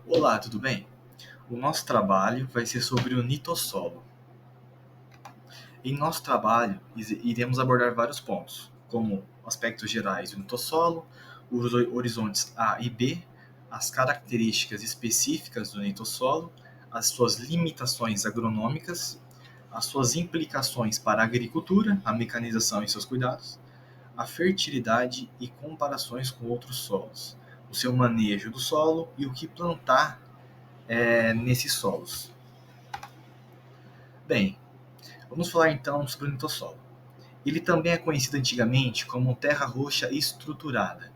Olá, tudo bem? O nosso trabalho vai ser sobre o nitossolo. Em nosso trabalho, iremos abordar vários pontos, como aspectos gerais do nitossolo, os horizontes A e B, as características específicas do nitossolo, as suas limitações agronômicas, as suas implicações para a agricultura, a mecanização e seus cuidados, a fertilidade e comparações com outros solos, o seu manejo do solo e o que plantar nesses solos. Bem, vamos falar então sobre o nitossolo. Ele também é conhecido antigamente como terra roxa estruturada.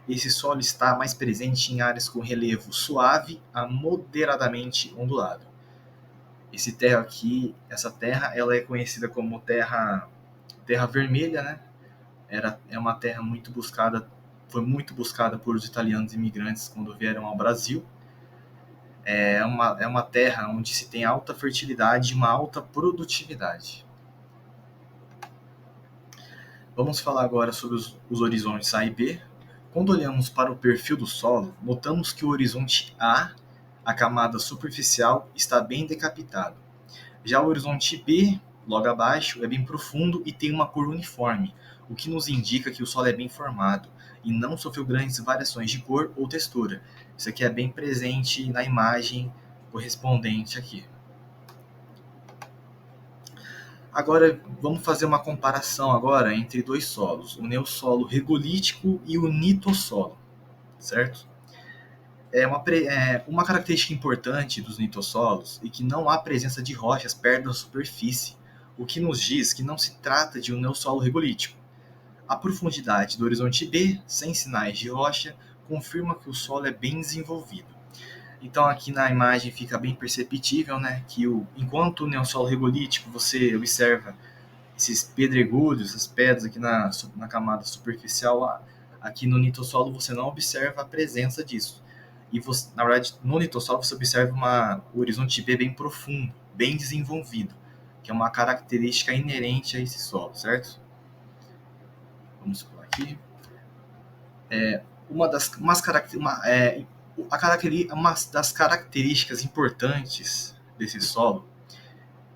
Esse solo está mais presente em áreas com relevo suave a moderadamente ondulado. Essa terra, ela é conhecida como terra vermelha, né? É uma terra muito buscada, foi muito buscada por os italianos imigrantes quando vieram ao Brasil. É uma terra onde se tem alta fertilidade e uma alta produtividade. Vamos falar agora sobre os horizontes A e B. Quando olhamos para o perfil do solo, notamos que o horizonte a camada superficial, está bem decapitado. Já o horizonte B, logo abaixo, é bem profundo e tem uma cor uniforme, o que nos indica que o solo é bem formado e não sofreu grandes variações de cor ou textura. Isso aqui é bem presente na imagem correspondente aqui. Agora vamos fazer uma comparação agora entre dois solos, o neossolo regolítico e o nitossolo, certo? Uma característica importante dos nitossolos é que não há presença de rochas perto da superfície, o que nos diz que não se trata de um neossolo regolítico. A profundidade do horizonte B, sem sinais de rocha, confirma que o solo é bem desenvolvido. Então aqui na imagem fica bem perceptível, né, que enquanto o neossolo regolítico você observa esses pedregulhos, essas pedras aqui na camada superficial, aqui no nitossolo você não observa a presença disso. E você, na verdade, no nitossolo você observa o horizonte B bem profundo, bem desenvolvido, que é uma característica inerente a esse solo, certo? Vamos por aqui. Uma das, umas caracter, uma, é, a caracteri- uma das características importantes desse solo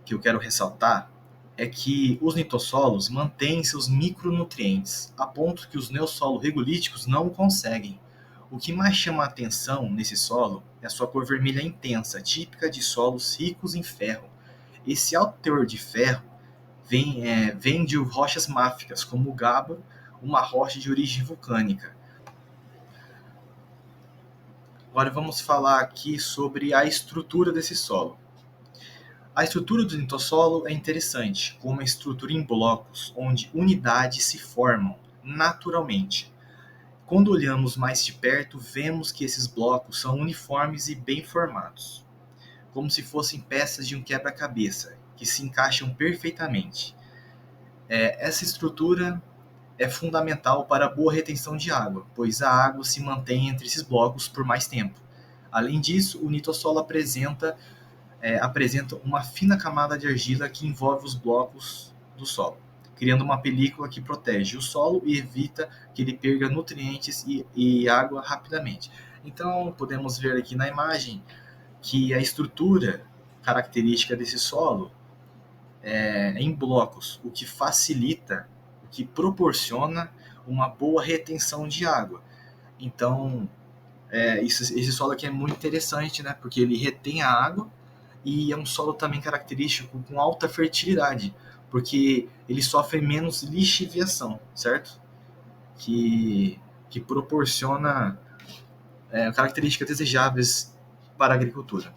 que eu quero ressaltar é que os nitossolos mantêm seus micronutrientes, a ponto que os neossolos regolíticos não o conseguem. O que mais chama a atenção nesse solo é a sua cor vermelha intensa, típica de solos ricos em ferro. Esse alto teor de ferro vem de rochas máficas, como o gabbro, uma rocha de origem vulcânica. Agora vamos falar aqui sobre a estrutura desse solo. A estrutura do nitossolo é interessante, com uma estrutura em blocos, onde unidades se formam naturalmente. Quando olhamos mais de perto, vemos que esses blocos são uniformes e bem formados, como se fossem peças de um quebra-cabeça, que se encaixam perfeitamente. Essa estrutura é fundamental para a boa retenção de água, pois a água se mantém entre esses blocos por mais tempo. Além disso, o nitossolo apresenta uma fina camada de argila que envolve os blocos do solo, criando uma película que protege o solo e evita que ele perca nutrientes e água rapidamente. Então, podemos ver aqui na imagem que a estrutura característica desse solo é em blocos, o que facilita, o que proporciona uma boa retenção de água. Então, esse solo aqui é muito interessante, né? Porque ele retém a água e é um solo também característico com alta fertilidade, porque ele sofre menos lixiviação, certo? Que proporciona características desejáveis para a agricultura.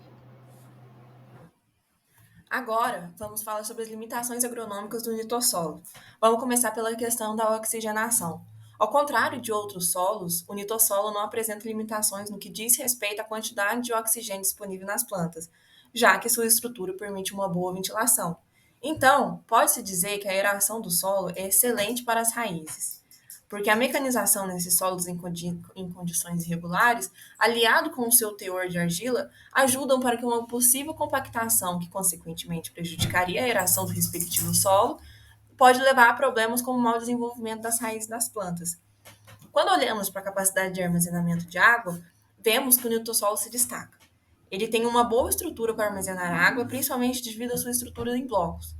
Agora, vamos falar sobre as limitações agronômicas do nitossolo. Vamos começar pela questão da oxigenação. Ao contrário de outros solos, o nitossolo não apresenta limitações no que diz respeito à quantidade de oxigênio disponível nas plantas, já que sua estrutura permite uma boa ventilação. Então, pode-se dizer que a aeração do solo é excelente para as raízes, porque a mecanização nesses solos em condições irregulares, aliado com o seu teor de argila, ajudam para que uma possível compactação, que consequentemente prejudicaria a aeração do respectivo solo, pode levar a problemas como o mau desenvolvimento das raízes das plantas. Quando olhamos para a capacidade de armazenamento de água, vemos que o litossolo se destaca. Ele tem uma boa estrutura para armazenar água, principalmente devido à sua estrutura em blocos.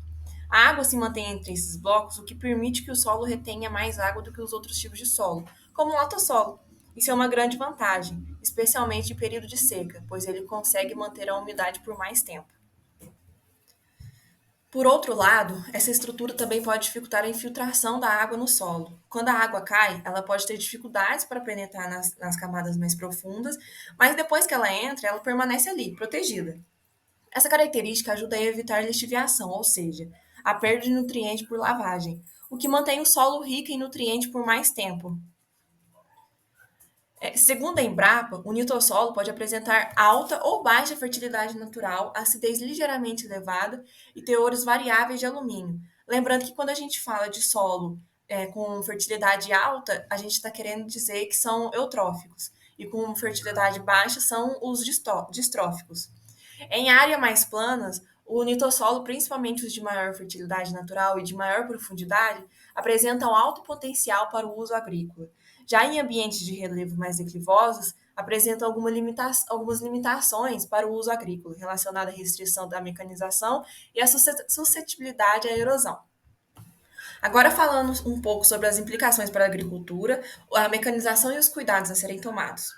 A água se mantém entre esses blocos, o que permite que o solo retenha mais água do que os outros tipos de solo, como o latossolo. Isso é uma grande vantagem, especialmente em período de seca, pois ele consegue manter a umidade por mais tempo. Por outro lado, essa estrutura também pode dificultar a infiltração da água no solo. Quando a água cai, ela pode ter dificuldades para penetrar nas camadas mais profundas, mas depois que ela entra, ela permanece ali, protegida. Essa característica ajuda a evitar lixiviação, ou seja, a perda de nutriente por lavagem, o que mantém o solo rico em nutriente por mais tempo. Segundo a Embrapa, o nitossolo pode apresentar alta ou baixa fertilidade natural, acidez ligeiramente elevada e teores variáveis de alumínio. Lembrando que quando a gente fala de solo com fertilidade alta, a gente está querendo dizer que são eutróficos, e com fertilidade baixa são os distróficos. Em áreas mais planas, o nitossolo, principalmente os de maior fertilidade natural e de maior profundidade, apresentam alto potencial para o uso agrícola. Já em ambientes de relevo mais declivosos, apresentam algumas limitações para o uso agrícola, relacionada à restrição da mecanização e à suscetibilidade à erosão. Agora, falando um pouco sobre as implicações para a agricultura, a mecanização e os cuidados a serem tomados.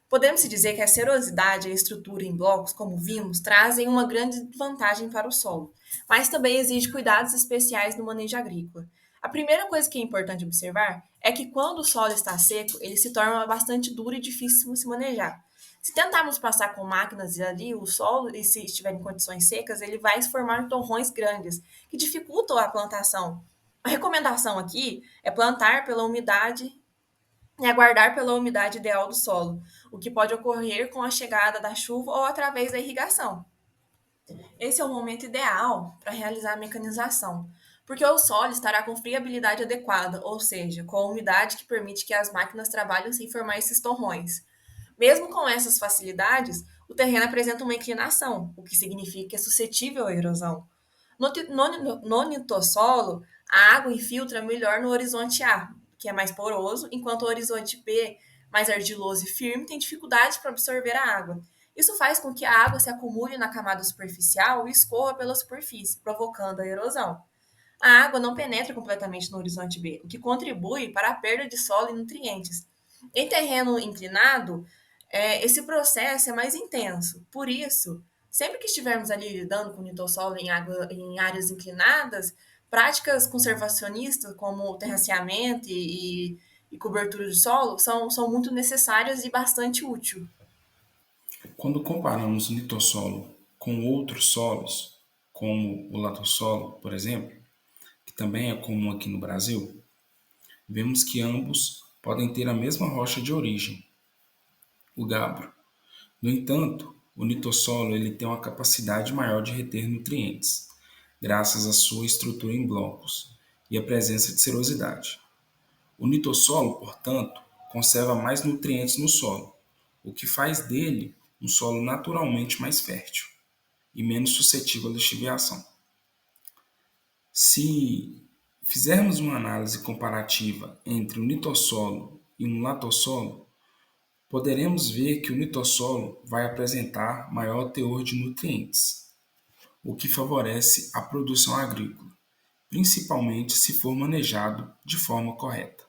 Podemos dizer que a serosidade e a estrutura em blocos, como vimos, trazem uma grande vantagem para o solo, mas também exige cuidados especiais no manejo agrícola. A primeira coisa que é importante observar é que quando o solo está seco, ele se torna bastante duro e difícil de se manejar. Se tentarmos passar com máquinas ali o solo, e se estiver em condições secas, ele vai se formar torrões grandes, que dificultam a plantação. A recomendação aqui é plantar pela umidade e aguardar pela umidade ideal do solo, o que pode ocorrer com a chegada da chuva ou através da irrigação. Esse é o momento ideal para realizar a mecanização, porque o solo estará com friabilidade adequada, ou seja, com a umidade que permite que as máquinas trabalhem sem formar esses torrões. Mesmo com essas facilidades, o terreno apresenta uma inclinação, o que significa que é suscetível à erosão. No nitossolo, a água infiltra melhor no horizonte A, que é mais poroso, enquanto o horizonte B, mais argiloso e firme, tem dificuldade para absorver a água. Isso faz com que a água se acumule na camada superficial e escorra pela superfície, provocando a erosão. A água não penetra completamente no horizonte B, o que contribui para a perda de solo e nutrientes. Em terreno inclinado, esse processo é mais intenso. Por isso, sempre que estivermos ali lidando com nitossolo em áreas inclinadas, práticas conservacionistas como o terraceamento e cobertura de solo são muito necessárias e bastante úteis. Quando comparamos o litossolo com outros solos, como o latossolo, por exemplo, que também é comum aqui no Brasil, vemos que ambos podem ter a mesma rocha de origem, o gabbro. No entanto, o litossolo ele tem uma capacidade maior de reter nutrientes, graças à sua estrutura em blocos e à presença de serosidade. O litossolo, portanto, conserva mais nutrientes no solo, o que faz dele um solo naturalmente mais fértil e menos suscetível à lixiviação. Se fizermos uma análise comparativa entre um litossolo e um latossolo, poderemos ver que o litossolo vai apresentar maior teor de nutrientes, o que favorece a produção agrícola, principalmente se for manejado de forma correta.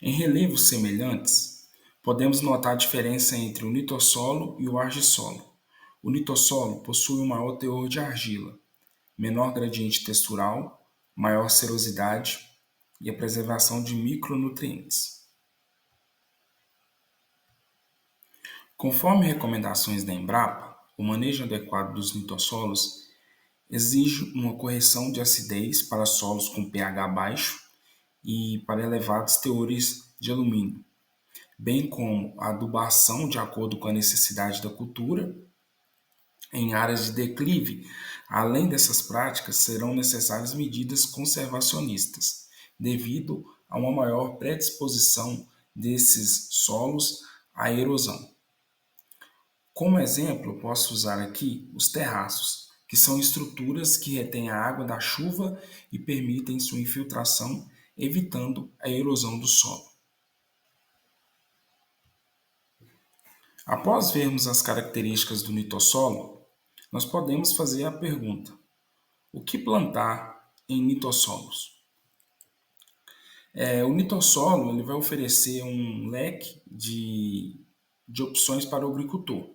Em relevos semelhantes, podemos notar a diferença entre o litossolo e o argissolo. O litossolo possui um maior teor de argila, menor gradiente textural, maior serosidade e a preservação de micronutrientes. Conforme recomendações da Embrapa, o manejo adequado dos litossolos exige uma correção de acidez para solos com pH baixo e para elevados teores de alumínio, bem como a adubação de acordo com a necessidade da cultura. Em áreas de declive, além dessas práticas, serão necessárias medidas conservacionistas, devido a uma maior predisposição desses solos à erosão. Como exemplo, posso usar aqui os terraços, que são estruturas que retêm a água da chuva e permitem sua infiltração, evitando a erosão do solo. Após vermos as características do nitossolo, nós podemos fazer a pergunta: o que plantar em nitossolos? O nitossolo ele vai oferecer um leque de opções para o agricultor.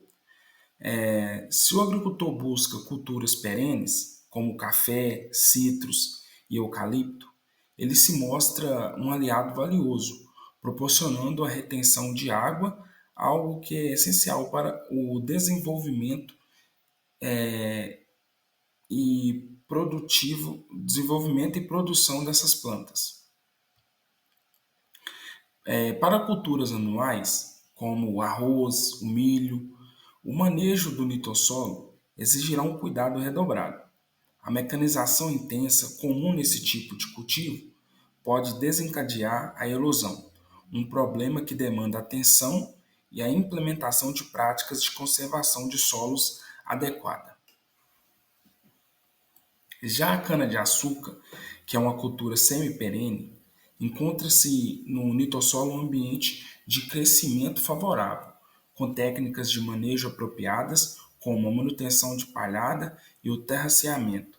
Se o agricultor busca culturas perenes, como café, citros e eucalipto, ele se mostra um aliado valioso, proporcionando a retenção de água, algo que é essencial para o desenvolvimento desenvolvimento e produção dessas plantas. Para culturas anuais, como o arroz, o milho, o manejo do nitossolo exigirá um cuidado redobrado. A mecanização intensa comum nesse tipo de cultivo pode desencadear a erosão, um problema que demanda atenção e a implementação de práticas de conservação de solos adequada. Já a cana-de-açúcar, que é uma cultura semi-perene, encontra-se no nitossolo um ambiente de crescimento favorável, com técnicas de manejo apropriadas, como a manutenção de palhada e o terraceamento.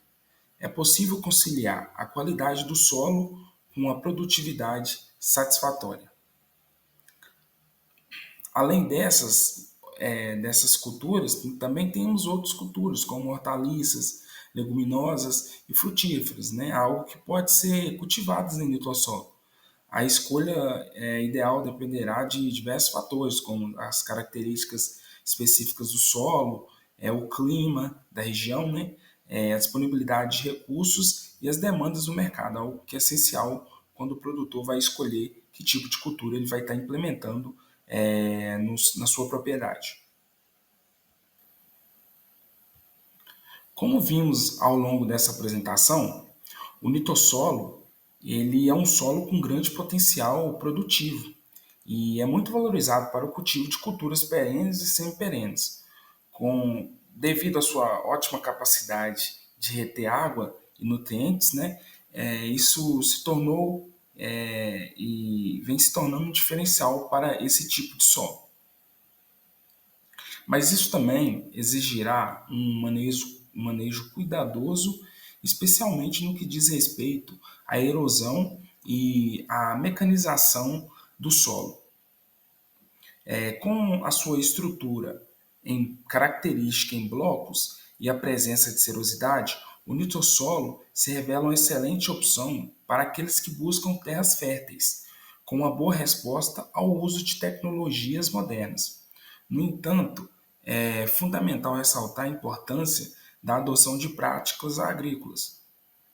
É possível conciliar a qualidade do solo com a produtividade satisfatória. Além dessas culturas, também temos outras culturas, como hortaliças, leguminosas e frutíferas, né? Algo que pode ser cultivado em nitossolo. A escolha ideal dependerá de diversos fatores, como as características específicas do solo, o clima da região, né? A disponibilidade de recursos e as demandas do mercado, algo que é essencial quando o produtor vai escolher que tipo de cultura ele vai estar implementando na sua propriedade. Como vimos ao longo dessa apresentação, o nitossolo ele é um solo com grande potencial produtivo e é muito valorizado para o cultivo de culturas perenes e semi-perenes. Devido à sua ótima capacidade de reter água e nutrientes, né, isso se tornou e vem se tornando um diferencial para esse tipo de solo. Mas isso também exigirá um manejo cuidadoso, especialmente no que diz respeito à erosão e à mecanização do solo. Com a sua estrutura característica em blocos e a presença de serosidade, o nitossolo se revela uma excelente opção para aqueles que buscam terras férteis, com uma boa resposta ao uso de tecnologias modernas. No entanto, é fundamental ressaltar a importância da adoção de práticas agrícolas,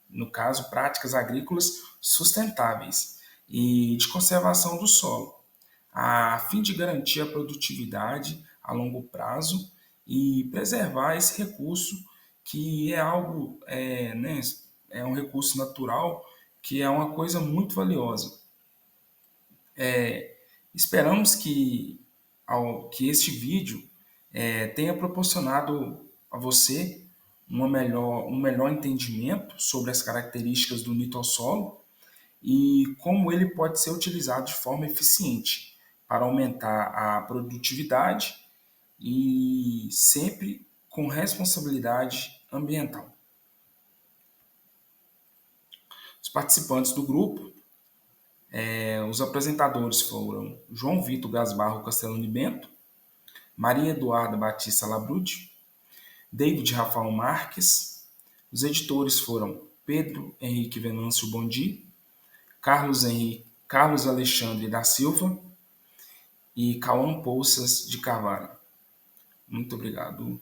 no caso, práticas agrícolas sustentáveis e de conservação do solo, a fim de garantir a produtividade a longo prazo e preservar esse recurso que é algo, né, é um recurso natural que é uma coisa muito valiosa. Esperamos que este vídeo tenha proporcionado a você um melhor entendimento sobre as características do nitossolo e como ele pode ser utilizado de forma eficiente para aumentar a produtividade e sempre com responsabilidade ambiental. Os participantes do grupo, os apresentadores foram João Vitor Gasbarro Castellani Bento, Maria Eduarda Batista Labrude, David Rafael Marques. Os editores foram Pedro Henrique Venâncio Bondi, Carlos Alexandre da Silva e Cauã Poças de Carvalho. Muito obrigado.